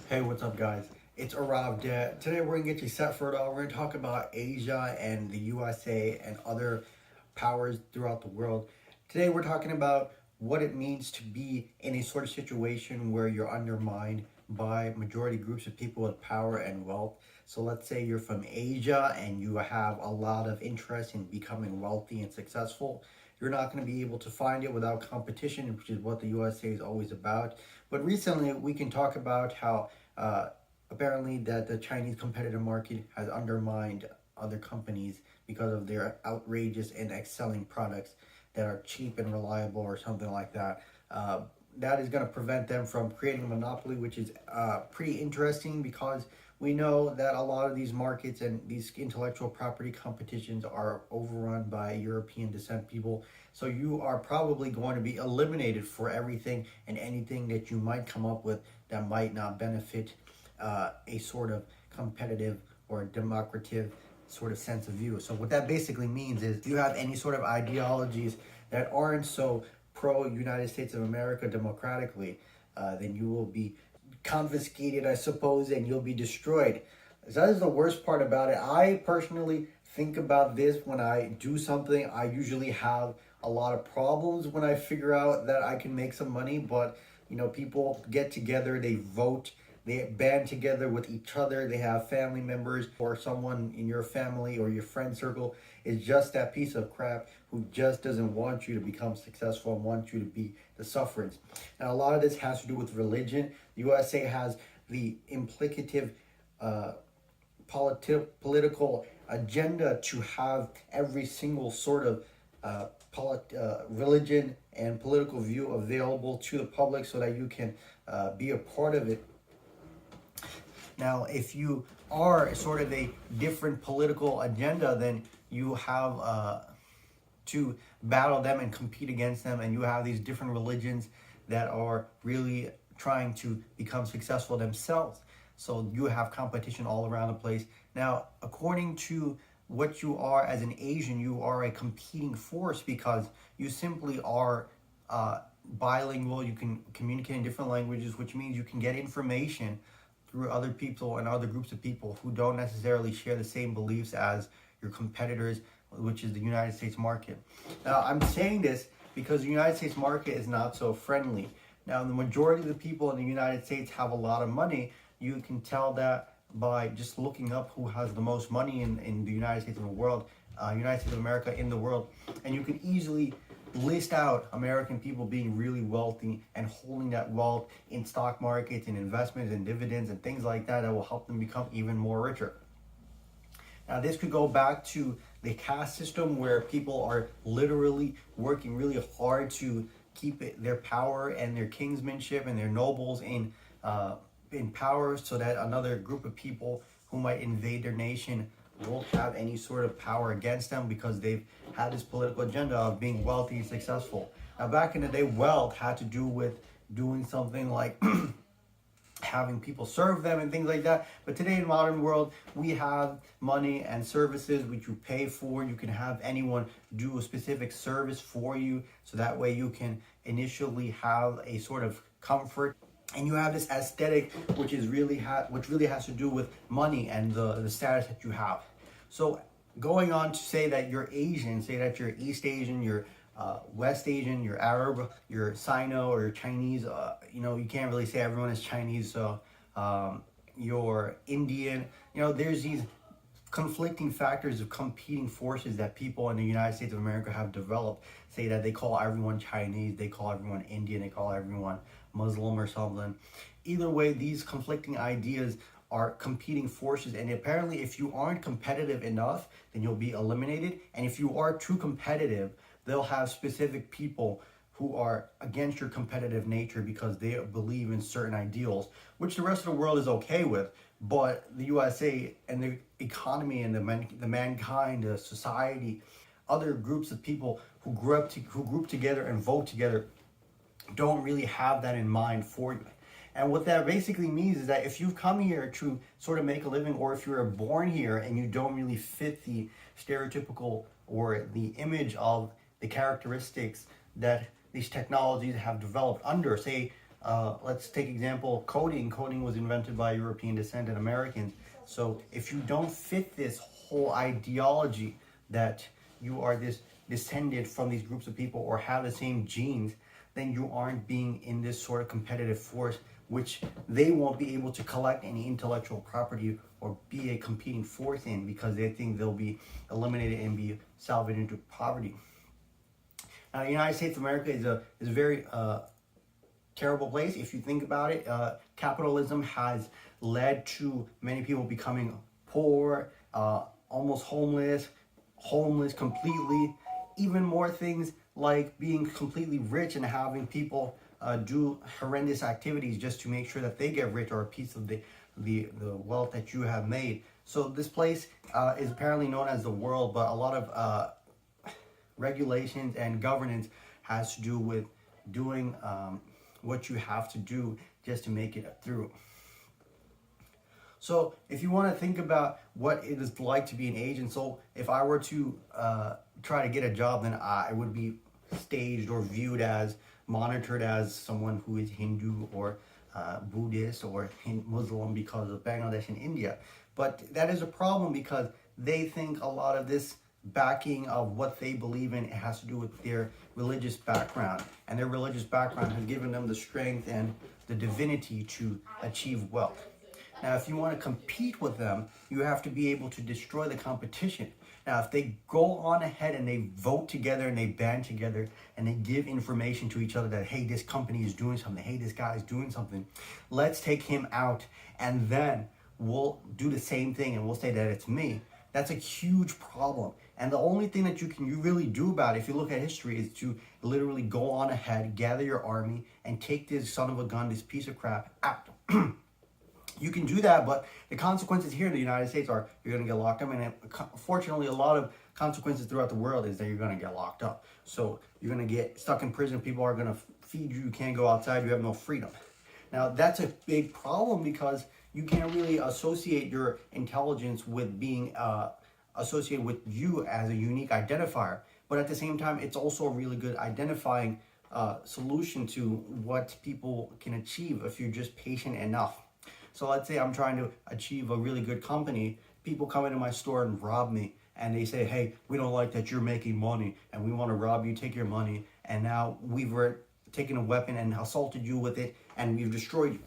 Hey, what's up, guys? It's Arav. Today we're gonna get you set for it all. We're gonna talk about Asia and the USA and other powers throughout the world. Today we're talking about what it means to be in a sort of situation where you're undermined by majority groups of people with power and wealth. So let's say you're from Asia and you have a lot of interest in becoming wealthy and successful. You're not going to be able to find it without competition, which is what the USA is always about. But recently, we can talk about how apparently that the Chinese competitive market has undermined other companies because of their outrageous and excelling products that are cheap and reliable or something like that. That is going to prevent them from creating a monopoly, which is pretty interesting because we know that a lot of these markets and these intellectual property competitions are overrun by European descent people. So you are probably going to be eliminated for everything and anything that you might come up with that might not benefit a sort of competitive or democratic sort of sense of view. So what that basically means is if you have any sort of ideologies that aren't so pro United States of America democratically, then you will be confiscated, I suppose, and you'll be destroyed. That is the worst part about it. I personally think about this when I do something. I usually have a lot of problems when I figure out that I can make some money, but people get together, they vote, they band together with each other, they have family members or someone in your family or your friend circle is just that piece of crap who just doesn't want you to become successful and want you to be the sufferance. And a lot of this has to do with religion. The USA has the implicative political agenda to have every single sort of religion and political view available to the public so that you can be a part of it. Now, if you are sort of a different political agenda, then you have to battle them and compete against them, and you have these different religions that are really trying to become successful themselves. So you have competition all around the place. Now, according to what you are as an Asian, you are a competing force because you simply are bilingual. You can communicate in different languages, which means you can get information through other people and other groups of people who don't necessarily share the same beliefs as your competitors, which is the United States market. Now, I'm saying this because the United States market is not so friendly. Now, the majority of the people in the United States have a lot of money. You can tell that by just looking up who has the most money in the United States of the world, United States of America in the world. And you can easily list out American people being really wealthy and holding that wealth in stock markets and investments and dividends and things like that will help them become even more richer. Now, this could go back to the caste system where people are literally working really hard to keep their power and their kingsmanship and their nobles in power so that another group of people who might invade their nation won't have any sort of power against them because they've had this political agenda of being wealthy and successful. Now, back in the day, wealth had to do with doing something like having people serve them and things like that. But today in modern world, we have money and services which you pay for. You can have anyone do a specific service for you, so that way you can initially have a sort of comfort. And you have this aesthetic, which really has to do with money and the status that you have. So going on to say that you're Asian, say that you're East Asian, you're West Asian, you're Arab, you're Sino, or you're Chinese. You can't really say everyone is Chinese. So you're Indian. There's these conflicting factors of competing forces that people in the United States of America have developed. Say that they call everyone Chinese, they call everyone Indian, they call everyone Muslim or something. Either way, these conflicting ideas are competing forces, and apparently if you aren't competitive enough, then you'll be eliminated. And if you are too competitive, they'll have specific people who are against your competitive nature because they believe in certain ideals, which the rest of the world is okay with. But the USA and the economy and the mankind, the society, other groups of people who group together and vote together don't really have that in mind for you. And what that basically means is that if you've come here to sort of make a living, or if you're born here and you don't really fit the stereotypical or the image of the characteristics that these technologies have developed under, say, Let's take example coding. Coding was invented by European descent and Americans. So if you don't fit this whole ideology that you are this descended from these groups of people or have the same genes, then you aren't being in this sort of competitive force, which they won't be able to collect any intellectual property or be a competing force in, because they think they'll be eliminated and be salvaged into poverty. Now, the United States of America is a very terrible place. If you think about it, capitalism has led to many people becoming poor, almost homeless completely. Even more things like being completely rich and having people do horrendous activities just to make sure that they get rich or a piece of the wealth that you have made. So this place is apparently known as the world, but a lot of regulations and governance has to do with doing what you have to do just to make it through. So if you want to think about what it is like to be an Asian, so if I were to try to get a job, then I would be staged or viewed as, monitored as someone who is Hindu or Buddhist or Muslim because of Bangladesh and India. But that is a problem because they think a lot of this backing of what they believe in, it has to do with their religious background, and their religious background has given them the strength and the divinity to achieve wealth. Now, if you want to compete with them, you have to be able to destroy the competition. Now, if they go on ahead and they vote together and they band together and they give information to each other that, hey, this company is doing something, hey, this guy is doing something, let's take him out, and then we'll do the same thing and we'll say that it's me. That's a huge problem. And the only thing that you really do about it, if you look at history, is to literally go on ahead, gather your army, and take this son of a gun, this piece of crap out. You can do that, but the consequences here in the United States are you're going to get locked up. And fortunately, a lot of consequences throughout the world is that you're going to get locked up. So you're going to get stuck in prison. People are going to feed you. You can't go outside. You have no freedom. Now, that's a big problem because you can't really associate your intelligence with being associated with you as a unique identifier. But at the same time, it's also a really good identifying solution to what people can achieve if you're just patient enough. So let's say I'm trying to achieve a really good company. People come into my store and rob me, and they say, hey, we don't like that you're making money, and we want to rob you, take your money, and now we've taken a weapon and assaulted you with it, and we've destroyed you.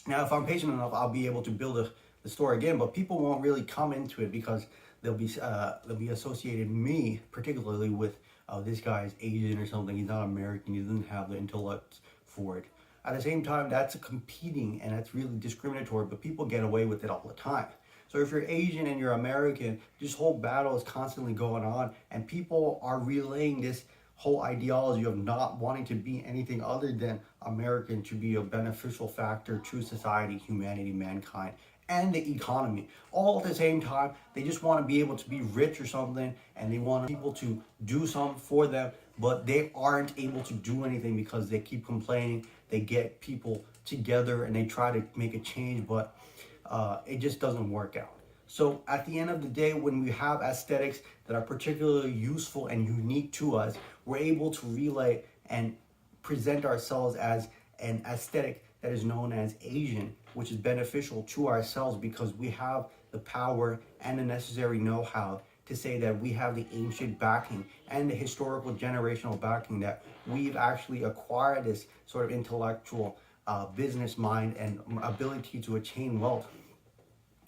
Now, if I'm patient enough, I'll be able to build the store again, but people won't really come into it because they'll be associated me particularly with, oh, this guy's Asian or something, he's not American, he doesn't have the intellect for it. At the same time, that's competing and that's really discriminatory, but people get away with it all the time. So if you're Asian and you're American, this whole battle is constantly going on, and people are relaying this whole ideology of not wanting to be anything other than American, to be a beneficial factor to society, humanity, mankind, and the economy. All at the same time, they just want to be able to be rich or something, and they want people to do something for them, but they aren't able to do anything because they keep complaining. They get people together and they try to make a change, but it just doesn't work out. So at the end of the day, when we have aesthetics that are particularly useful and unique to us, we're able to relay and present ourselves as an aesthetic that is known as Asian, which is beneficial to ourselves because we have the power and the necessary know-how to say that we have the ancient backing and the historical generational backing, that we've actually acquired this sort of intellectual business mind and ability to attain wealth.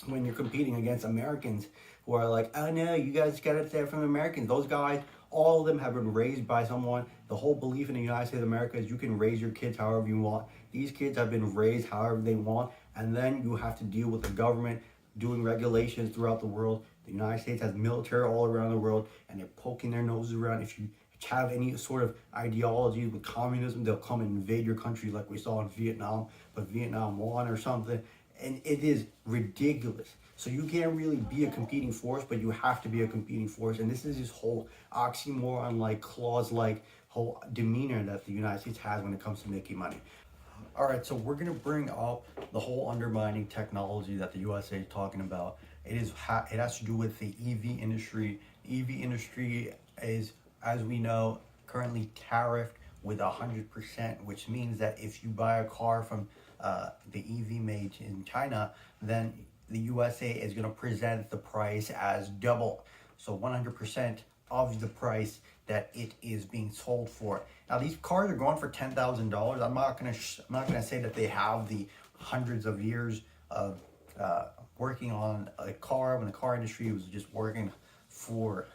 When you're competing against Americans who are like, oh no, you guys got it there from Americans. Those guys, all of them have been raised by someone. The whole belief in the United States of America is you can raise your kids however you want. These kids have been raised however they want, and then you have to deal with the government doing regulations throughout the world. The United States has military all around the world, and they're poking their noses around. If you have any sort of ideology with communism, they'll come and invade your country like we saw in Vietnam, but Vietnam won or something. And it is ridiculous. So you can't really be a competing force, but you have to be a competing force. And this is this whole oxymoron, like clause-like whole demeanor that the United States has when it comes to making money. All right, so we're gonna bring up the whole undermining technology that the USA is talking about. It has to do with the EV industry. The EV industry is, as we know, currently tariffed with 100%, which means that if you buy a car from the EV made in China, then the USA is going to present the price as double. So 100% of the price that it is being sold for. Now these cars are going for $10,000. I'm not gonna say that they have the hundreds of years of working on a car when the car industry was just working for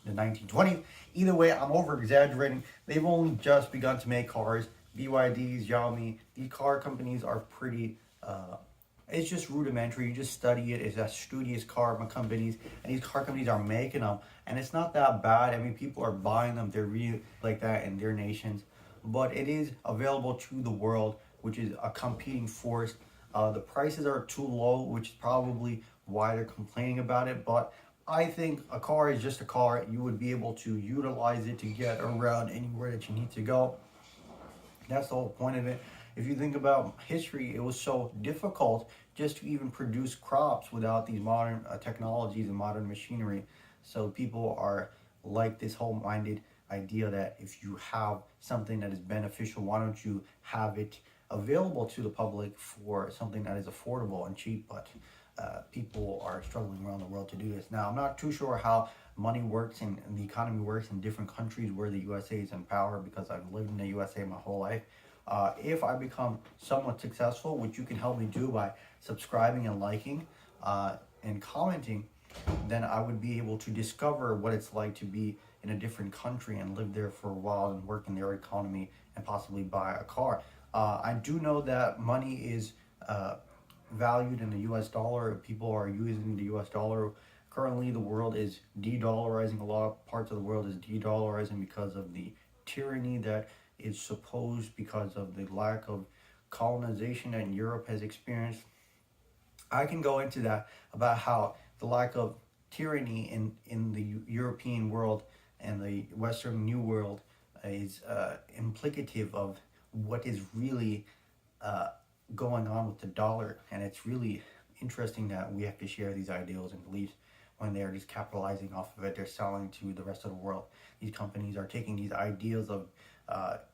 the 1920s. Either way, I'm over exaggerating. They've only just begun to make cars. BYDs, Xiaomi, these car companies are pretty it's just rudimentary. You just study it. It's a studious car companies, and these car companies are making them, and it's not that bad. I mean, people are buying them. They're really like that in their nations, but it is available to the world, which is a competing force. The prices are too low, which is probably why they're complaining about it. But I think a car is just a car. You would be able to utilize it to get around anywhere that you need to go. That's the whole point of it. If you think about history, it was so difficult just to even produce crops without these modern technologies and modern machinery. So people are like this whole minded idea that if you have something that is beneficial, why don't you have it available to the public for something that is affordable and cheap? But people are struggling around the world to do this. Now, I'm not too sure how money works and the economy works in different countries where the USA is in power, because I've lived in the USA my whole life. If I become somewhat successful, which you can help me do by subscribing and liking and commenting, then I would be able to discover what it's like to be in a different country and live there for a while and work in their economy and possibly buy a car. I do know that money is valued in the US dollar. People are using the US dollar. Currently, the world is de-dollarizing. A lot of parts of the world is de-dollarizing because of the tyranny that is supposed because of the lack of colonization that Europe has experienced. I can go into that about how the lack of tyranny in the European world and the Western New World is implicative of what is really going on with the dollar. And it's really interesting that we have to share these ideals and beliefs when they're just capitalizing off of it. They're selling to the rest of the world. These companies are taking these ideas of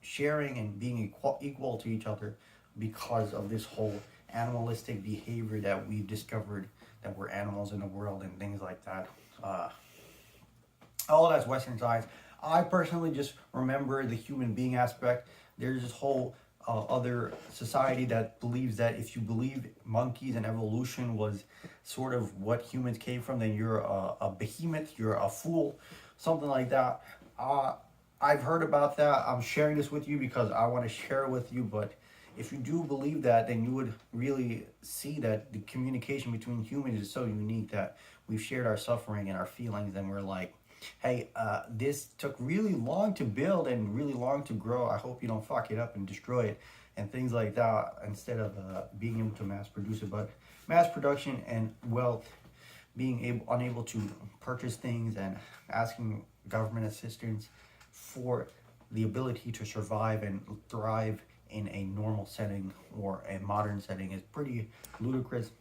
sharing and being equal to each other because of this whole animalistic behavior that we've discovered, that we're animals in the world and things like that. All that's Western science. I personally just remember the human being aspect. There's this whole other society that believes that if you believe monkeys and evolution was sort of what humans came from, then you're a behemoth, you're a fool, something like that. I've heard about that. I'm sharing this with you because I want to share it with you. But if you do believe that, then you would really see that the communication between humans is so unique that we've shared our suffering and our feelings, and we're like, hey, this took really long to build and really long to grow. I hope you don't fuck it up and destroy it and things like that, instead of being able to mass produce it. But mass production and wealth, being unable to purchase things and asking government assistance for the ability to survive and thrive in a normal setting or a modern setting is pretty ludicrous.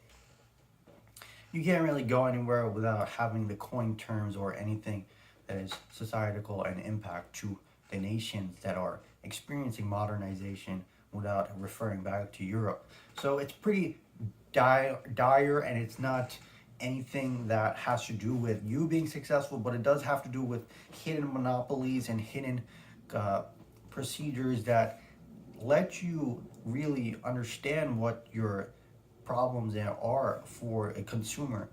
You can't really go anywhere without having the coin terms or anything that is societal and impact to the nations that are experiencing modernization without referring back to Europe. So it's pretty dire, and it's not anything that has to do with you being successful, but it does have to do with hidden monopolies and hidden procedures that let you really understand what your problems are for a consumer.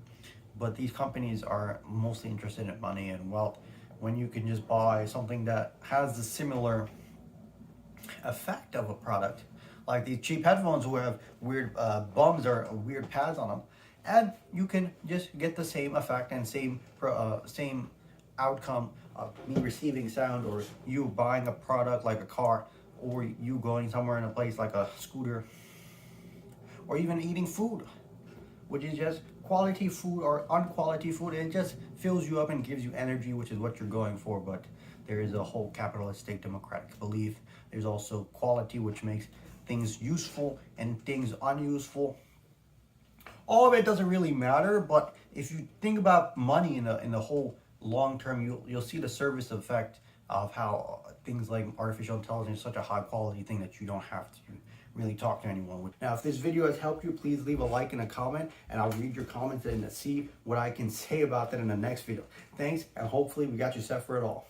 But these companies are mostly interested in money and wealth, when you can just buy something that has the similar effect of a product, like these cheap headphones who have weird bums or weird pads on them, and you can just get the same effect and same outcome of me receiving sound, or you buying a product like a car, or you going somewhere in a place like a scooter, or even eating food, which is just quality food or unquality food. It just fills you up and gives you energy, which is what you're going for. But there is a whole capitalistic democratic belief. There's also quality, which makes things useful and things unuseful. All of it doesn't really matter, but if you think about money in the whole long term, you'll see the service effect of how things like artificial intelligence is such a high quality thing that you don't have to really talk to anyone with. Now, if this video has helped you, please leave a like and a comment, and I'll read your comments and see what I can say about that in the next video. Thanks, and hopefully we got you set for it all.